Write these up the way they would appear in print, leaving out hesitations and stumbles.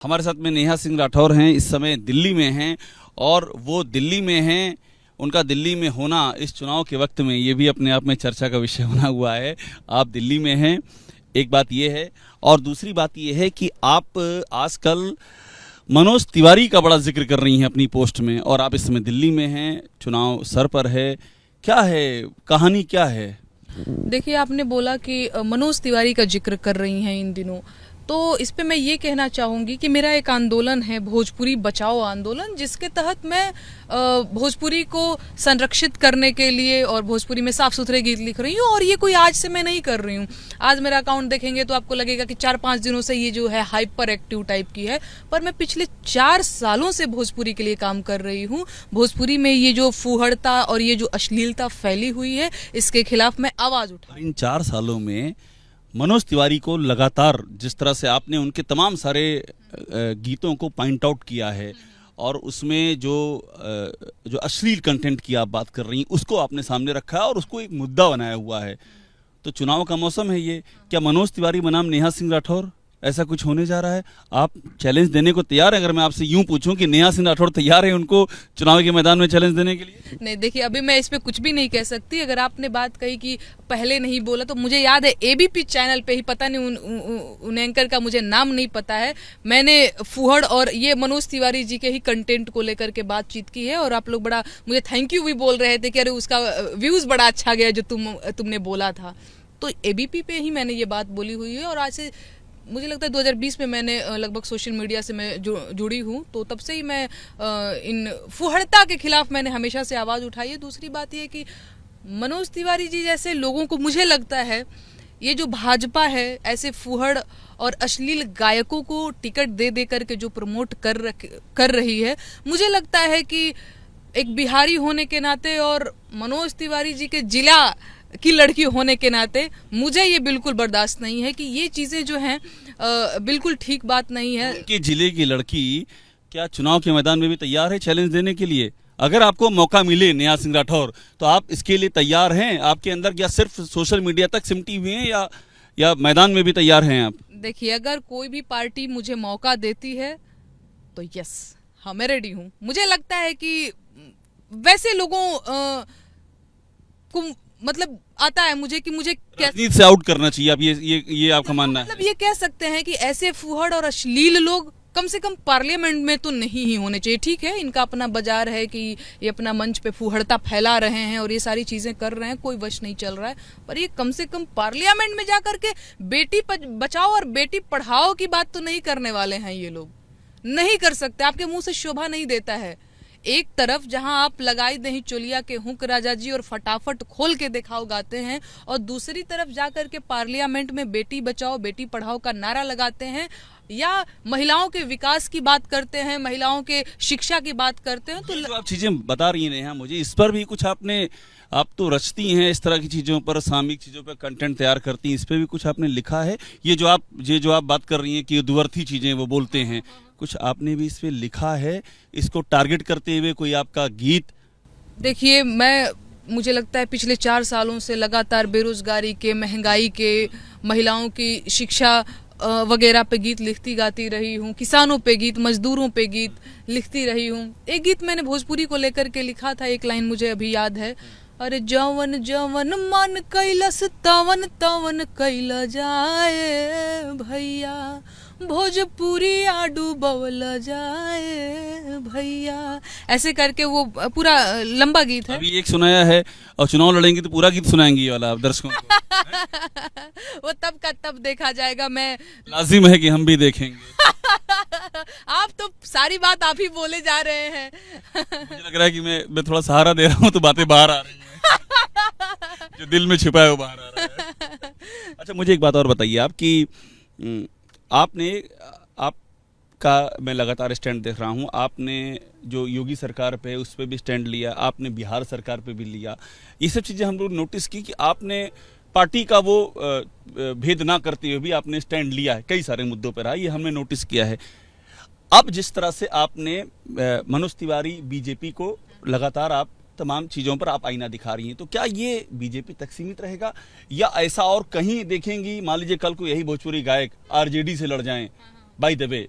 हमारे साथ में नेहा सिंह राठौर हैं, इस समय दिल्ली में हैं और वो दिल्ली में हैं। उनका दिल्ली में होना इस चुनाव के वक्त में ये भी अपने आप में चर्चा का विषय बना हुआ है। आप दिल्ली में हैं, एक बात ये है, और दूसरी बात ये है कि आप आजकल मनोज तिवारी का बड़ा जिक्र कर रही हैं अपनी पोस्ट में, और आप इस समय दिल्ली में हैं, चुनाव सर पर है। क्या है कहानी, क्या है? देखिए, आपने बोला कि मनोज तिवारी का जिक्र कर रही हैं इन दिनों, तो इस पे मैं ये कहना चाहूँगी कि मेरा एक आंदोलन है, भोजपुरी बचाओ आंदोलन, जिसके तहत मैं भोजपुरी को संरक्षित करने के लिए और भोजपुरी में साफ सुथरे गीत लिख रही हूँ। और ये कोई आज से मैं नहीं कर रही हूँ। आज मेरा अकाउंट देखेंगे तो आपको लगेगा कि 4-5 दिनों से ये जो है हाइपर एक्टिव टाइप की है, पर मैं पिछले 4 सालों से भोजपुरी के लिए काम कर रही हूँ। भोजपुरी में ये जो फूहड़ता और ये जो अश्लीलता फैली हुई है, इसके खिलाफ मैं आवाज उठाई। इन 4 सालों में मनोज तिवारी को लगातार जिस तरह से आपने उनके तमाम सारे गीतों को पॉइंट आउट किया है और उसमें जो अश्लील कंटेंट की आप बात कर रही हैं उसको आपने सामने रखा है और उसको एक मुद्दा बनाया हुआ है, तो चुनाव का मौसम है ये, क्या मनोज तिवारी बनाम नेहा सिंह राठौर ऐसा कुछ होने जा रहा है? आप चैलेंज देने को तैयार है? अगर मैं आपसे यूं पूछूं कि नेहा सिंह राठौर तैयार है उनको चुनाव के मैदान में चैलेंज देने के लिए? नहीं, देखिए, अभी मैं इस पे कुछ भी नहीं कह सकती। अगर आपने बात कही कि पहले नहीं बोला, तो मुझे याद है एबीपी चैनल पे ही, पता नहीं उन एंकर का मुझे नाम नहीं पता है, मैंने फूहड़ और ये मनोज तिवारी जी के ही कंटेंट को लेकर के बातचीत की है, और आप लोग बड़ा मुझे थैंक यू भी बोल रहे थे कि अरे उसका व्यूज बड़ा अच्छा गया जो तुमने बोला था। तो एबीपी पे ही मैंने ये बात बोली हुई है, और आज से मुझे लगता है 2020 में मैंने लगभग सोशल मीडिया से मैं जुड़ी हूँ, तो तब से ही मैं इन फुहड़ता के खिलाफ मैंने हमेशा से आवाज़ उठाई है। दूसरी बात ये कि मनोज तिवारी जी जैसे लोगों को, मुझे लगता है ये जो भाजपा है ऐसे फुहड़ और अश्लील गायकों को टिकट दे दे करके जो प्रमोट कर रही है, मुझे लगता है कि एक बिहारी होने के नाते और मनोज तिवारी जी के जिला की लड़की होने के नाते मुझे ये बिल्कुल बर्दाश्त नहीं है कि ये चीजें जो हैं बिल्कुल ठीक बात नहीं है। कि जिले की लड़की क्या चुनाव के मैदान में भी तैयार है चैलेंज देने के लिए? अगर आपको मौका मिले नेहा सिंह राठौर, तो आप इसके लिए तैयार हैं? आपके अंदर क्या सिर्फ सोशल मीडिया तक सिमटी हुई हैं या मैदान में भी तैयार हैं आप? देखिए, अगर कोई भी पार्टी मुझे मौका देती है तो यस, हाँ, मैं रेडी हूँ। मुझे लगता है कि वैसे लोगों को मतलब आता है मुझे कि मुझे राजनीति से आउट करना चाहिए, आप ये आपका मानना है? मतलब ये कह सकते हैं कि ऐसे फुहड़ और अश्लील लोग कम से कम पार्लियामेंट में तो नहीं ही होने चाहिए। ठीक है, इनका अपना बाजार है कि ये अपना मंच पे फुहड़ता फैला रहे हैं और ये सारी चीजें कर रहे हैं, कोई वश नहीं चल रहा है, पर ये कम से कम पार्लियामेंट में जाकर के बेटी बचाओ और बेटी पढ़ाओ की बात तो नहीं करने वाले हैं। ये लोग नहीं कर सकते, आपके मुंह से शोभा नहीं देता है। एक तरफ जहां आप लगाई दही चोलिया के हुक राजा जी और फटाफट खोल के दिखाओ गाते हैं, और दूसरी तरफ जाकर के पार्लियामेंट में बेटी बचाओ बेटी पढ़ाओ का नारा लगाते हैं, या महिलाओं के विकास की बात करते हैं, महिलाओं के शिक्षा की बात करते हैं। तो आप चीजें बता रही हैं मुझे, इस पर भी कुछ आप तो रचती हैं इस तरह की चीजों पर, सामयिक चीजों पर कंटेंट तैयार करती हैं, इस पर भी कुछ आपने लिखा है? ये जो आप बात कर रही हैं कि दुअर्थी चीजें वो बोलते हैं, कुछ आपने भी इस पे लिखा है इसको टारगेट करते हुए, कोई आपका गीत? देखिए, मुझे लगता है पिछले 4 सालों से लगातार बेरोजगारी के, महंगाई के, महिलाओं की शिक्षा वगैरह पे गीत लिखती गाती रही हूँ, किसानों पे गीत, मजदूरों पे गीत लिखती रही हूँ। एक गीत मैंने भोजपुरी को लेकर के लिखा था, एक लाइन मुझे अभी याद है, अरे जवन जवन मन कैलस तवन तवन कैला जाए भैया, भोजपुरी डूबल जाए भैया, ऐसे करके वो पूरा लंबा गीत है। अभी एक सुनाया है, और चुनाव लड़ेंगे तो पूरा गीत सुनाएंगी ये वाला आप दर्शकों को? वो तब का तब देखा जाएगा। मैं लाजिम है कि हम भी देखेंगे। आप तो सारी बात आप ही बोले जा रहे हैं। मुझे लग रहा है कि मैं थोड़ा सहारा दे रहा हूँ तो बातें बाहर आ रही हैं। जो दिल में छिपा है वो बाहर आ रहा है। अच्छा, मुझे एक बात और बताइए आप कि आपका मैं लगातार स्टैंड देख रहा हूँ, आपने जो योगी सरकार पे उस पर भी स्टैंड लिया, आपने बिहार सरकार पे भी लिया, ये सब चीज़ें हम लोग नोटिस की कि आपने पार्टी का वो भेद ना करते हुए भी आपने स्टैंड लिया है कई सारे मुद्दों पर, ये हमने नोटिस किया है। अब जिस तरह से आपने मनोज तिवारी बीजेपी को लगातार आप तमाम चीज़ों पर आप आईना दिखा रही हैं, तो क्या ये बीजेपी तक सीमित रहेगा या ऐसा और कहीं देखेंगी? मान लीजिए कल को यही भोजपुरी गायक आरजेडी से लड़ जाएं, बाय द वे,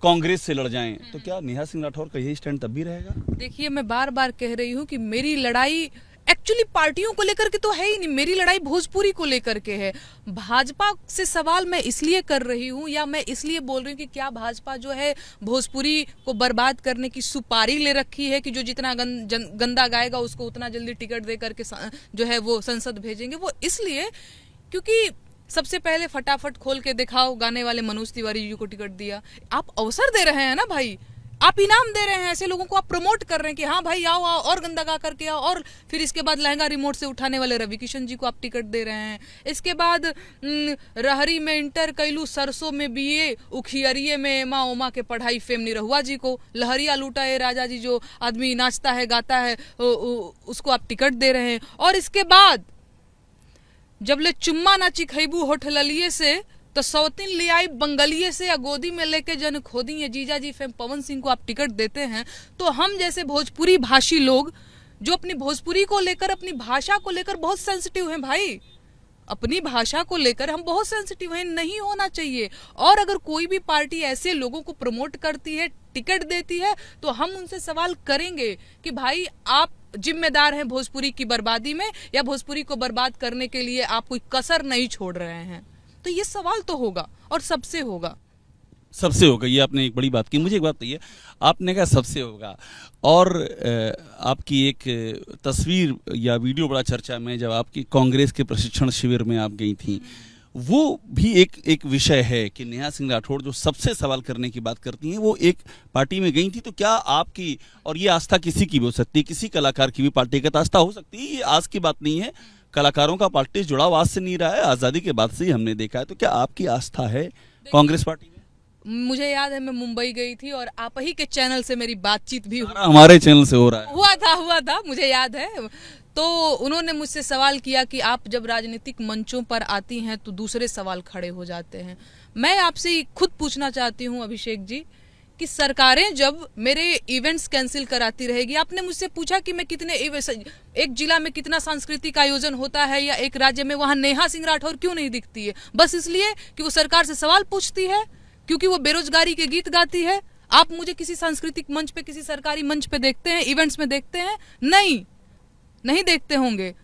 कांग्रेस से लड़ जाएं, तो क्या नेहा सिंह राठौर का यही स्टैंड तब भी रहेगा? देखिए, मैं बार बार कह रही हूँ कि मेरी लड़ाई एक्चुअली पार्टियों को लेकर के तो है ही नहीं, मेरी लड़ाई भोजपुरी को लेकर के है। भाजपा से सवाल मैं इसलिए कर रही हूँ, या मैं इसलिए बोल रही हूँ कि क्या भाजपा जो है भोजपुरी को बर्बाद करने की सुपारी ले रखी है कि जो जितना गंदा गाएगा उसको उतना जल्दी टिकट दे करके जो है वो संसद भेजेंगे। वो इसलिए क्योंकि सबसे पहले फटाफट खोल के दिखाओ, गाने वाले मनोज तिवारी जी को टिकट दिया। आप अवसर दे रहे हैं ना भाई, आप इनाम दे रहे हैं, ऐसे लोगों को आप प्रमोट कर रहे हैं कि हाँ भाई आओ आओ और गंदा गा करके आओ, और फिर इसके बाद लहंगा रिमोट से उठाने वाले रवि किशन जी को आप टिकट दे रहे हैं। इसके बाद रहरी में इंटर कैलू, सरसों में बीए, उखियरिये में एमा ओमा के पढ़ाई फेम निरहुआ जी को, लहरिया लूटा है राजा जी, जो आदमी नाचता है गाता है उसको आप टिकट दे रहे हैं। और इसके बाद जब ले चुम्मा ना चिखैबू होठ ललिए से, तो सौतीन ले आई बंगलिए से, या गोदी में लेके जन खोदी है जीजा जी फेम पवन सिंह को आप टिकट देते हैं। तो हम जैसे भोजपुरी भाषी लोग जो अपनी भोजपुरी को लेकर, अपनी भाषा को लेकर बहुत सेंसिटिव हैं भाई, अपनी भाषा को लेकर हम बहुत सेंसिटिव हैं, नहीं होना चाहिए। और अगर कोई भी पार्टी ऐसे लोगों को प्रमोट करती है, टिकट देती है, तो हम उनसे सवाल करेंगे कि भाई आप जिम्मेदार हैं भोजपुरी की बर्बादी में, या भोजपुरी को बर्बाद करने के लिए आप कोई कसर नहीं छोड़ रहे हैं। तो ये सवाल तो होगा, और सबसे होगा, सबसे होगा। ये आपने एक बड़ी बात की। मुझे एक बात बताइए, आपने कहा सबसे होगा, और आपकी एक तस्वीर या वीडियो बड़ा चर्चा में, जब आपकी कांग्रेस के प्रशिक्षण शिविर में आप गई थी, वो भी एक विषय है कि नेहा सिंह राठौर जो सबसे सवाल करने की बात करती हैं, वो एक पार्टी में गई थी। तो क्या आपकी, और ये आस्था किसी की भी हो सकती है, किसी कलाकार की भी पार्टीगत आस्था हो सकती है, ये आज की बात नहीं है, कलाकारों का पार्टी जुड़ाव आज से नहीं रहा है, आज़ादी के बाद से ही हमने देखा है। तो क्या आपकी आस्था है कांग्रेस पार्टी में? मुझे याद है मैं मुंबई गई थी और आप ही के चैनल से मेरी बातचीत भी हमारे चैनल से हो रहा है, हुआ था, मुझे याद है। तो उन्होंने मुझसे सवाल किया कि आप जब राजनीतिक मंचों पर आती हैं तो दूसरे सवाल खड़े हो जाते हैं। मैं आपसे खुद पूछना चाहती हूं अभिषेक जी कि सरकारें जब मेरे इवेंट्स कैंसिल कराती रहेगी, आपने मुझसे पूछा कि मैं कितने, एक जिला में कितना सांस्कृतिक आयोजन होता है या एक राज्य में, वहां नेहा सिंह राठौर क्यों नहीं दिखती है? बस इसलिए कि वो सरकार से सवाल पूछती है, क्योंकि वो बेरोजगारी के गीत गाती है। आप मुझे किसी सांस्कृतिक मंच पे, किसी सरकारी मंच पे देखते हैं, इवेंट्स में देखते हैं? नहीं देखते होंगे।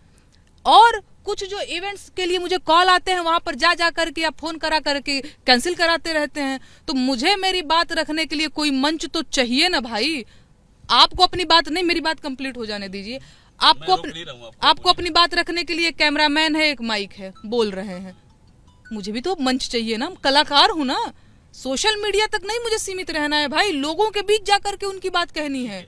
और कुछ जो इवेंट्स के लिए मुझे कॉल आते हैं, वहां पर जा करके या फोन करा करके कैंसिल कराते रहते हैं। तो मुझे मेरी बात रखने के लिए कोई मंच तो चाहिए ना भाई। आपको अपनी बात नहीं, मेरी बात कंप्लीट हो जाने दीजिए। आपको अपनी बात रखने के लिए कैमरामैन है, एक माइक है, बोल रहे हैं, मुझे भी तो मंच चाहिए ना, कलाकार हूं ना। सोशल मीडिया तक नहीं मुझे सीमित रहना है भाई, लोगों के बीच जाकर के उनकी बात कहनी है।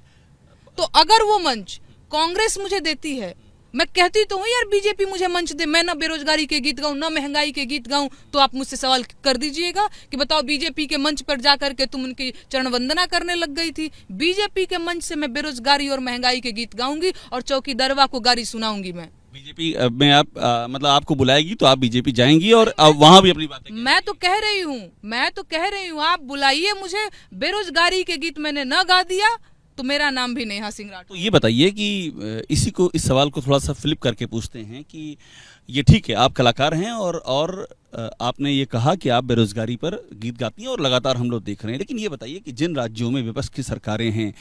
तो अगर वो मंच कांग्रेस मुझे देती है, मैं कहती तो हूँ यार बीजेपी मुझे मंच दे, मैं ना बेरोजगारी के गीत गाऊं, ना महंगाई के गीत गाऊं, तो आप मुझसे सवाल कर दीजिएगा कि बताओ बीजेपी के मंच पर जाकर के तुम उनकी चरण वंदना करने लग गई थी। बीजेपी के मंच से मैं बेरोजगारी और महंगाई के गीत गाऊंगी और चौकीदारवा को गाली सुनाऊंगी। मैं बीजेपी में आप मतलब आपको बुलाएगी तो आप बीजेपी जाएंगी और वहां भी अपनी बातें मैं तो कह रही हूँ आप बुलाइए मुझे। बेरोजगारी के गीत मैंने न गा दिया तो मेरा नाम भी नेहा सिंह राठौर। तो ये बताइए कि इस सवाल को थोड़ा सा फ्लिप करके पूछते हैं कि ये ठीक है, आप कलाकार हैं और आपने ये कहा कि आप बेरोजगारी पर गीत गाती हैं और लगातार हम लोग देख रहे हैं, लेकिन ये बताइए कि जिन राज्यों में विपक्ष की सरकारें हैं,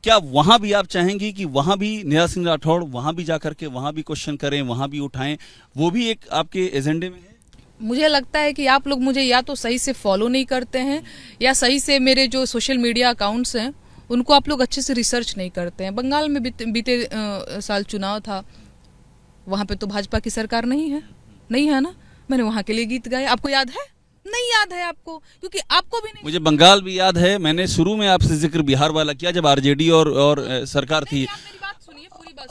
क्या वहां भी आप चाहेंगी कि वहां भी नेहा सिंह राठौर वहां भी जाकर के वहां भी क्वेश्चन करें, वहां भी उठाएं? वो भी एक आपके एजेंडे में है? मुझे लगता है कि आप लोग मुझे या तो सही से फॉलो नहीं करते हैं, या सही से मेरे जो सोशल मीडिया अकाउंट्स हैं उनको आप लोग अच्छे से रिसर्च नहीं करते हैं। बंगाल में बीते साल चुनाव था, वहां पे तो भाजपा की सरकार नहीं है ना, मैंने वहां के लिए गीत गाए। आपको याद है? नहीं याद है आपको, क्योंकि आपको भी नहीं। मुझे बंगाल भी याद है, मैंने शुरू में आपसे जिक्र बिहार वाला किया जब आरजेडी और सरकार थी।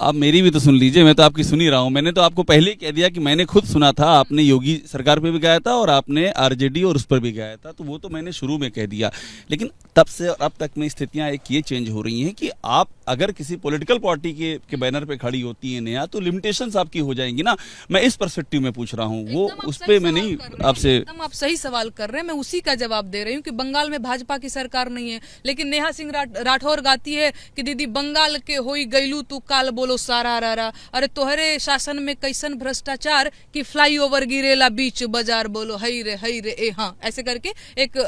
आप मेरी भी तो सुन लीजिए, मैं तो आपकी सुन ही रहा हूँ। मैंने तो आपको पहले ही कह दिया कि मैंने खुद सुना था, आपने योगी सरकार पे भी गाया था और आपने आरजेडी और उस पर भी गाया था, तो वो तो मैंने शुरू में कह दिया। लेकिन तब से अब तक में स्थितियां एक ये चेंज हो रही हैं कि आप अगर किसी पॉलिटिकल पार्टी के बैनर पे खड़ी होती है नया, तो लिमिटेशंस आपकी हो जाएंगी ना। मैं इस पर्सपेक्टिव में पूछ रहा हूँ, वो उस पे मैं नहीं आपसे। एकदम आप सही सवाल कर रहे हैं, मैं उसी का जवाब दे रही हूँ कि बंगाल में भाजपा की सरकार नहीं है, लेकिन नेहा सिंह राठौर गाती है कि दीदी बंगाल के होई गईलू तू काल बोलो सारा रा, अरे तोहरे शासन में कैसन भ्रष्टाचार कि फ्लाईओवर गिरेला बीच बाजार, बोलो हई रे ए हाँ, ऐसे करके एक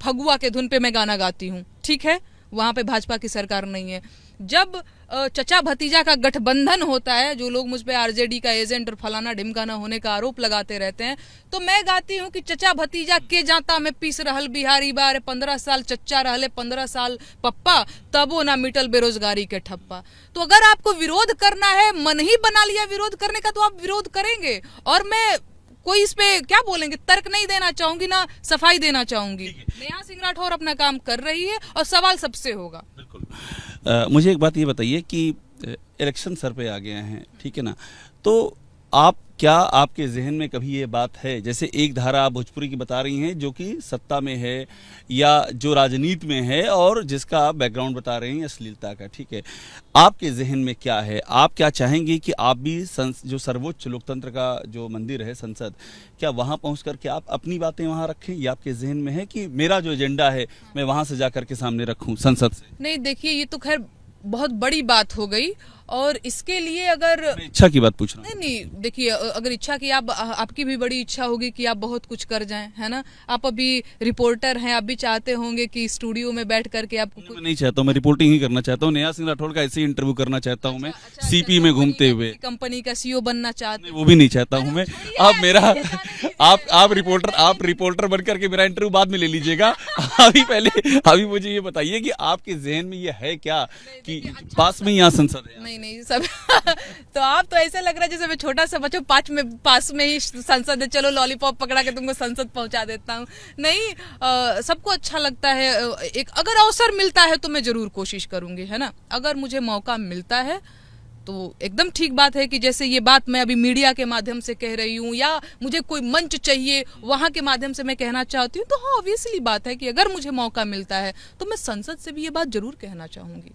फगुआ के धुन पे मैं गाना गाती हूँ। ठीक है, वहां पे भाजपा की सरकार नहीं है। जब चचा भतीजा का गठबंधन होता है, जो लोग मुझ पे आरजेडी का एजेंट और फलाना ढिमकाना होने का आरोप लगाते रहते हैं, तो मैं गाती हूँ कि चचा भतीजा के जाता में पीस रहल बिहारी बार, 15 साल चच्चा रहले 15 साल पप्पा, तबो ना मिटल बेरोजगारी के ठप्पा। तो अगर आपको विरोध करना है, मन ही बना लिया विरोध करने का, तो आप विरोध करेंगे। और मैं कोई इस पे क्या बोलेंगे, तर्क नहीं देना चाहूंगी ना सफाई देना चाहूंगी। नेहा सिंह राठौर अपना काम कर रही है और सवाल सबसे होगा। बिल्कुल। मुझे एक बात ये बताइए कि इलेक्शन सर पे आ गए हैं, ठीक है ना, तो आप क्या, आपके जहन में कभी ये बात है, जैसे एक धारा आप भोजपुरी की बता रही हैं जो कि सत्ता में है या जो राजनीति में है और जिसका आप बैकग्राउंड बता रहे हैं अश्लीलता का, ठीक है, आपके जहन में क्या है? आप क्या चाहेंगे कि आप भी जो सर्वोच्च लोकतंत्र का जो मंदिर है संसद, क्या वहाँ पहुँच करके आप अपनी बातें वहाँ रखें? ये आपके जहन में है कि मेरा जो एजेंडा है मैं वहाँ से जा करके सामने रखूँ संसद से? नहीं, देखिए ये तो खैर बहुत बड़ी बात हो गई, और इसके लिए अगर इच्छा की बात पूछ रहा हूं। नहीं देखिए, अगर इच्छा की, आपकी भी बड़ी इच्छा होगी कि आप बहुत कुछ कर जाएं, है ना। आप अभी रिपोर्टर हैं, आप भी चाहते होंगे कि स्टूडियो में बैठ करके आपको मैं नहीं चाहता हूं, मैं रिपोर्टिंग ही करना चाहता हूं। नेहा सिंह राठौर का ऐसे ही इंटरव्यू करना चाहता हूं मैं, सीपी में घूमते हुए। कंपनी का सीईओ बनना चाहते हैं? वो भी नहीं चाहता हूं मैं। आप मेरा आप रिपोर्टर बन करके मेरा इंटरव्यू बाद में ले लीजिएगा। अभी मुझे ये बताइए कि आपके जहन में ये है क्या कि पास में यहाँ संसद है? नहीं सब तो आप तो ऐसे लग रहा है जैसे मैं छोटा सा बच्चा, पास में ही संसद है, चलो लॉलीपॉप पकड़ा के तुमको संसद पहुंचा देता हूँ। नहीं, सबको अच्छा लगता है। एक अगर अवसर मिलता है तो मैं जरूर कोशिश करूंगी, है ना। अगर मुझे मौका मिलता है तो एकदम ठीक बात है कि जैसे ये बात मैं अभी मीडिया के माध्यम से कह रही हूँ, या मुझे कोई मंच चाहिए वहां के माध्यम से मैं कहना चाहती हूँ, तो हाँ ऑब्वियसली बात है कि अगर मुझे मौका मिलता है तो मैं संसद से भी ये बात जरूर कहना चाहूंगी।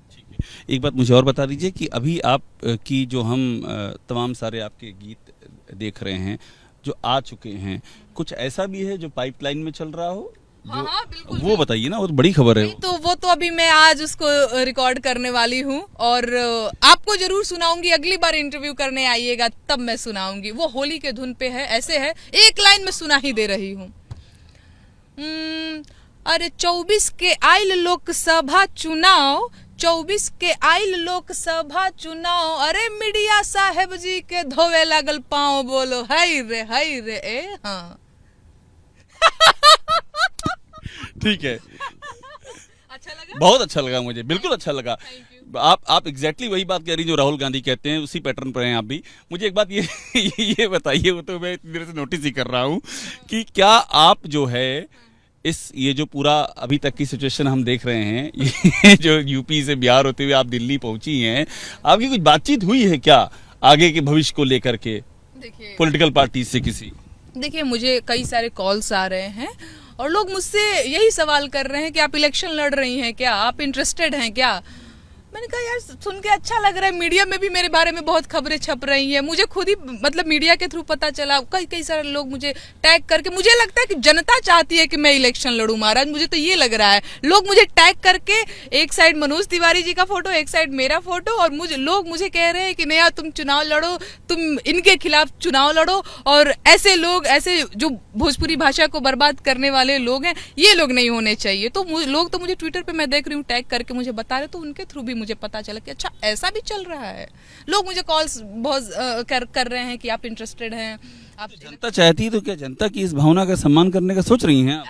एक बात मुझे और बता दीजिए कि अभी आप की जो हम तमाम सारे आपके गीत देख रहे हैं जो आ चुके हैं, कुछ ऐसा भी है जो पाइपलाइन में चल रहा हो? हाँ बिल्कुल, वो बताइए ना, वो तो बड़ी खबर है। तो वो तो अभी मैं आज उसको रिकॉर्ड करने वाली हूँ और आपको जरूर सुनाऊंगी। अगली बार इंटरव्यू करने आइएगा तब मैं सुनाऊंगी। वो होली के धुन पे है, ऐसे है, एक लाइन में सुना ही दे रही हूँ। अरे 24 के आइल लोकसभा चुनाव, 24 के आइल लोकसभा चुनाव, अरे मीडिया साहेब जी के धोवे लागल पाँव, बोलो हाय रे ए हाँ। ठीक है, अच्छा लगा? बहुत अच्छा लगा मुझे, बिल्कुल अच्छा लगा। आप एग्जैक्टली वही बात कह रही जो राहुल गांधी कहते हैं, उसी पैटर्न पर हैं आप भी। मुझे एक बात ये बताइए, वो तो मैं इतनी देर से नोटिस ही कर रहा हूँ कि क्या आप जो है ये जो पूरा अभी तक की सिचुएशन हम देख रहे हैं, ये जो यूपी से बिहार होते हुए आप दिल्ली पहुंची हैं, आपकी कुछ बातचीत हुई है क्या आगे के भविष्य को लेकर के पॉलिटिकल पार्टी से किसी? देखिए, मुझे कई सारे कॉल्स आ रहे हैं और लोग मुझसे यही सवाल कर रहे हैं कि आप इलेक्शन लड़ रही हैं क्या, आप इंटरेस्टेड हैं क्या। मैंने कहा यार सुन के अच्छा लग रहा है, मीडिया में भी मेरे बारे में बहुत खबरें छप रही हैं, मुझे खुद ही मतलब मीडिया के थ्रू पता चला, कई सारे लोग मुझे टैग करके, मुझे लगता है कि जनता चाहती है कि मैं इलेक्शन लड़ूं महाराज, मुझे तो ये लग रहा है। लोग मुझे टैग करके, एक साइड मनोज तिवारी जी का फोटो, एक साइड मेरा फोटो, और लोग मुझे कह रहे हैं कि नेहा तुम चुनाव लड़ो, तुम इनके खिलाफ चुनाव लड़ो। और ऐसे लोग, ऐसे जो भोजपुरी भाषा को बर्बाद करने वाले लोग हैं, ये लोग नहीं होने चाहिए। तो लोग तो मुझे ट्विटर पे मैं देख रही हूँ टैग करके मुझे बता रहे, तो उनके थ्रू भी मुझे पता चला कि अच्छा ऐसा भी चल रहा है। लोग मुझे कॉल्स बहुत कर रहे हैं कि आप इंटरेस्टेड हैं। आप जनता चाहती है तो क्या जनता की इस भावना का सम्मान करने का सोच रही हैं आप?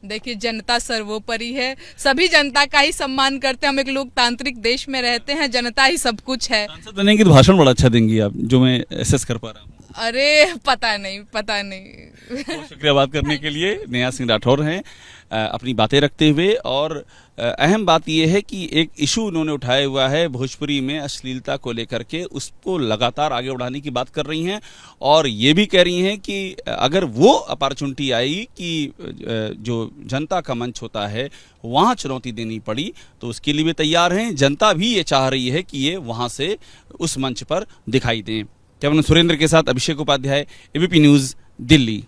देखिए, जनता सर्वोपरि है, सभी जनता का ही सम्मान करते हैं। हम एक लोकतांत्रिक देश में रहते हैं, जनता ही सब कुछ है। सांसद बनेंगे कि तो भाषण बड़ा अच्छा देंगी आप, जो मैं एसेस कर पा रहा हूँ। अरे पता नहीं बहुत शुक्रिया बात करने के लिए। नेहा सिंह राठौर हैं अपनी बातें रखते हुए, और अहम बात यह है कि एक इशू उन्होंने उठाया हुआ है भोजपुरी में अश्लीलता को लेकर के, उसको लगातार आगे बढ़ाने की बात कर रही हैं, और ये भी कह रही हैं कि अगर वो अपॉर्चुनिटी आई कि जो जनता का मंच होता है वहाँ चुनौती देनी पड़ी तो उसके लिए भी तैयार हैं। जनता भी ये चाह रही है कि ये वहाँ से उस मंच पर दिखाई दें। कैमरामैन सुरेंद्र के साथ अभिषेक उपाध्याय, एबीपी न्यूज़, दिल्ली।